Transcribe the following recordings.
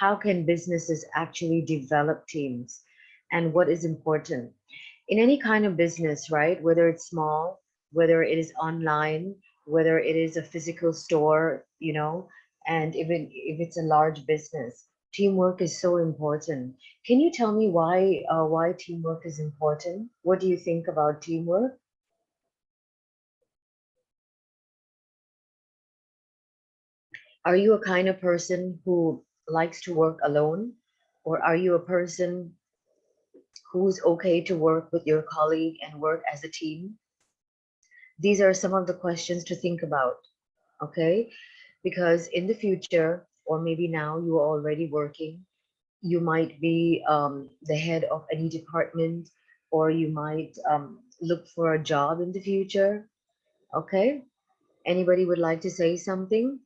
how can businesses actually develop teams, and what is important in any kind of business, right? Whether it's small, whether it is online, whether it is a physical store, and even if it's a large business, teamwork is so important. Can you tell me why teamwork is important? What do you think about teamwork? Are you a kind of person who likes to work alone, or are you a person who's okay to work with your colleague and work as a team? These are some of the questions to think about, okay? Because in the future, or maybe now you are already working, you might be the head of any department, or you might look for a job in the future, okay? Anybody would like to say something?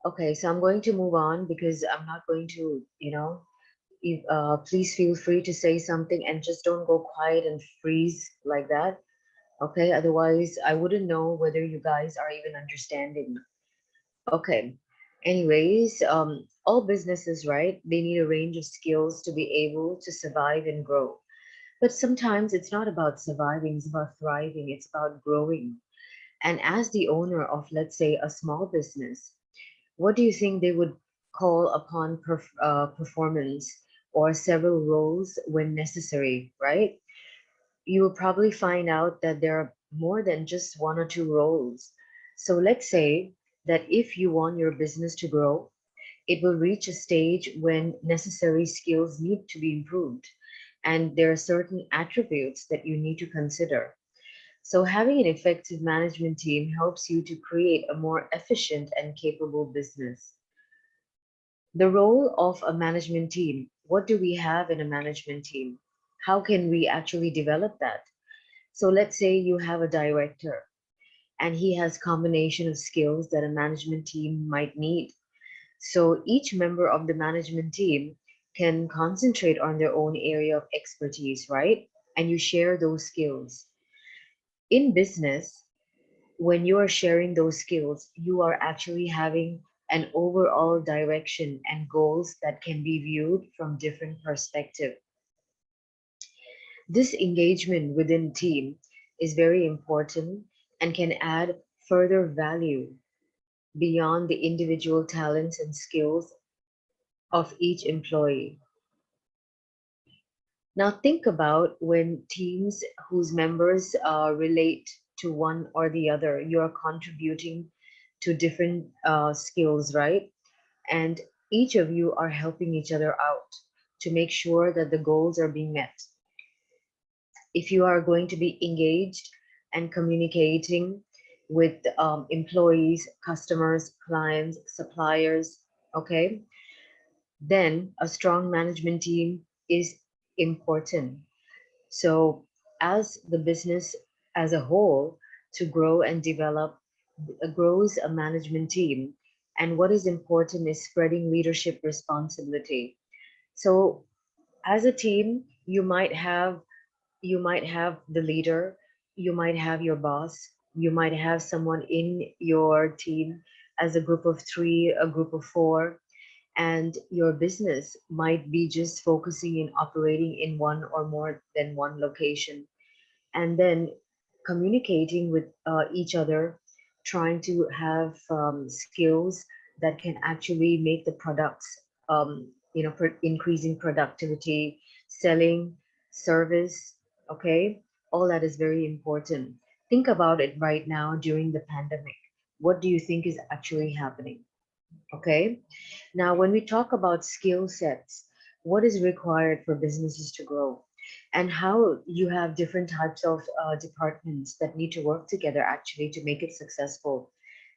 Okay, so I'm going to move on because I'm not going to, please feel free to say something and just don't go quiet and freeze like that. Okay, otherwise I wouldn't know whether you guys are even understanding. Okay. Anyways, all businesses, right? They need a range of skills to be able to survive and grow. But sometimes it's not about surviving, it's about thriving, it's about growing. And as the owner of, let's say, a small business, what do you think they would call upon performance or several roles when necessary, right? You will probably find out that there are more than just one or two roles. So let's say that if you want your business to grow, it will reach a stage when necessary skills need to be improved. And there are certain attributes that you need to consider. So having an effective management team helps you to create a more efficient and capable business. The role of a management team. What do we have in a management team? How can we actually develop that? So let's say you have a director and he has combination of skills that a management team might need. So each member of the management team can concentrate on their own area of expertise, right? And you share those skills. In business, when you are sharing those skills, you are actually having an overall direction and goals that can be viewed from different perspectives. This engagement within team is very important and can add further value beyond the individual talents and skills of each employee. Now, think about when teams whose members relate to one or the other, you are contributing to different skills, right? And each of you are helping each other out to make sure that the goals are being met. If you are going to be engaged and communicating with employees, customers, clients, suppliers, okay, then a strong management team is important. So, as the business as a whole to grow and develop, grows a management team. And what is important is spreading leadership responsibility. So, as a team, you might have the leader, you might have your boss, you might have someone in your team as a group of three, a group of four, and your business might be just focusing in operating in one or more than one location, and then communicating with each other, trying to have skills that can actually make the products, increasing productivity, selling, service, okay? All that is very important. Think about it right now during the pandemic. What do you think is actually happening? Okay. Now, when we talk about skill sets, what is required for businesses to grow, and how you have different types of departments that need to work together actually to make it successful.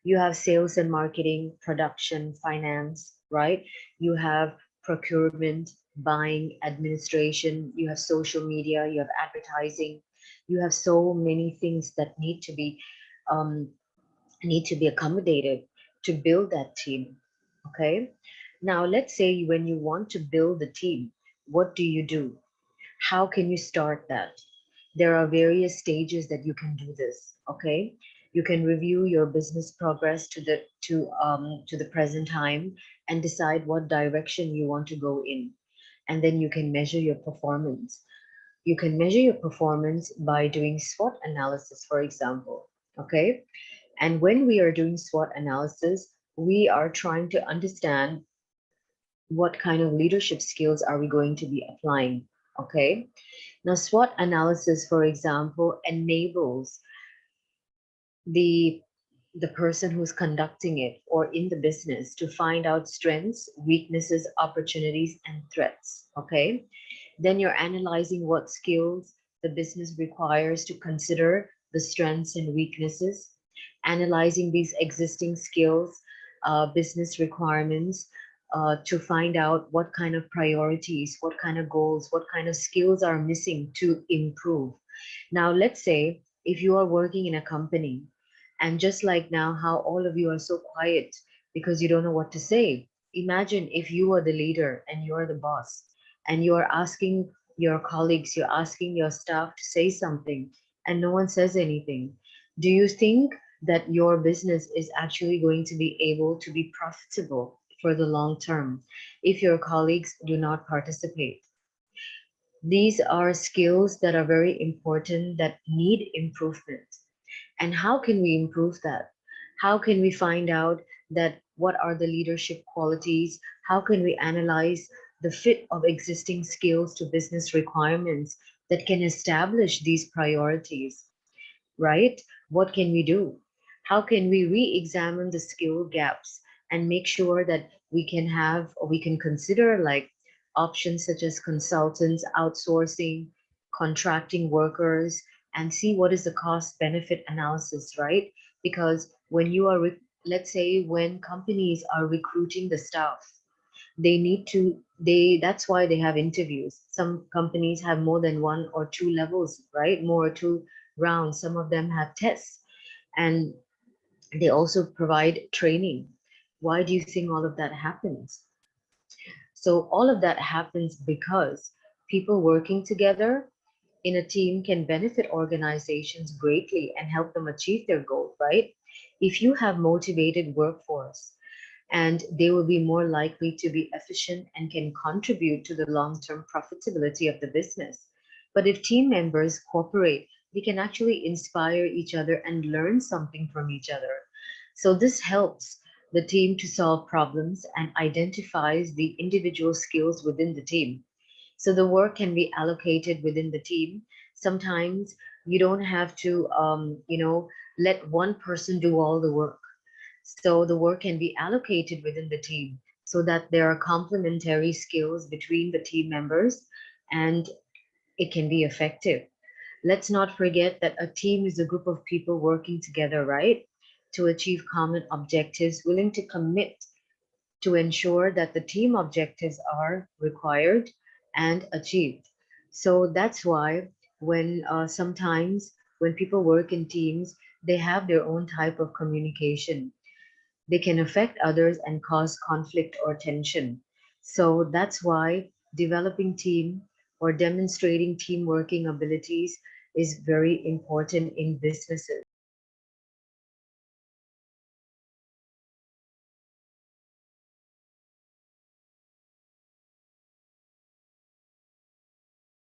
You have sales and marketing, production, finance, right? You have procurement, buying, administration, you have social media, you have advertising, you have so many things that um, need to be accommodated to build that team. Okay. Now, let's say when you want to build the team, what do you do? How can you start that? There are various stages that you can do this. Okay. You can review your business progress to the present time and decide what direction you want to go in. And then you can measure your performance. You can measure your performance by doing SWOT analysis, for example. Okay. And when we are doing SWOT analysis, we are trying to understand what kind of leadership skills are we going to be applying. Okay. Now, SWOT analysis, for example, enables the the person who's conducting it or in the business to find out strengths, weaknesses, opportunities, and threats. Okay. Then you're analyzing what skills the business requires to consider the strengths and weaknesses, analyzing these existing skills, business requirements, to find out what kind of priorities, what kind of goals, what kind of skills are missing to improve. Now, let's say if you are working in a company, and just like now, how all of you are so quiet because you don't know what to say. Imagine if you are the leader and you're the boss, and you're asking your colleagues, you're asking your staff to say something, and no one says anything. Do you think that your business is actually going to be able to be profitable for the long term if your colleagues do not participate? These are skills that are very important that need improvement. And how can we improve that? How can we find out that what are the leadership qualities? How can we analyze the fit of existing skills to business requirements that can establish these priorities, right? What can we do? How can we re-examine the skill gaps and make sure that we can have or we can consider like options such as consultants, outsourcing, contracting workers, and see what is the cost benefit analysis, right? Because when you are, let's say, when companies are recruiting the staff, they need to, that's why they have interviews. Some companies have more than one or two levels, right? More or two rounds. Some of them have tests, and they also provide training. Why do you think all of that happens? So all of that happens because people working together in a team can benefit organizations greatly and help them achieve their goal, right? If you have motivated workforce, and they will be more likely to be efficient and can contribute to the long-term profitability of the business. But if team members cooperate, they can actually inspire each other and learn something from each other. So this helps the team to solve problems and identifies the individual skills within the team. So the work can be allocated within the team. Sometimes you don't have to, let one person do all the work. So the work can be allocated within the team so that there are complementary skills between the team members and it can be effective. Let's not forget that a team is a group of people working together, right? To achieve common objectives, willing to commit to ensure that the team objectives are required and achieved. So that's why when sometimes when people work in teams, they have their own type of communication. They can affect others and cause conflict or tension. So that's why developing team or demonstrating team working abilities is very important in businesses.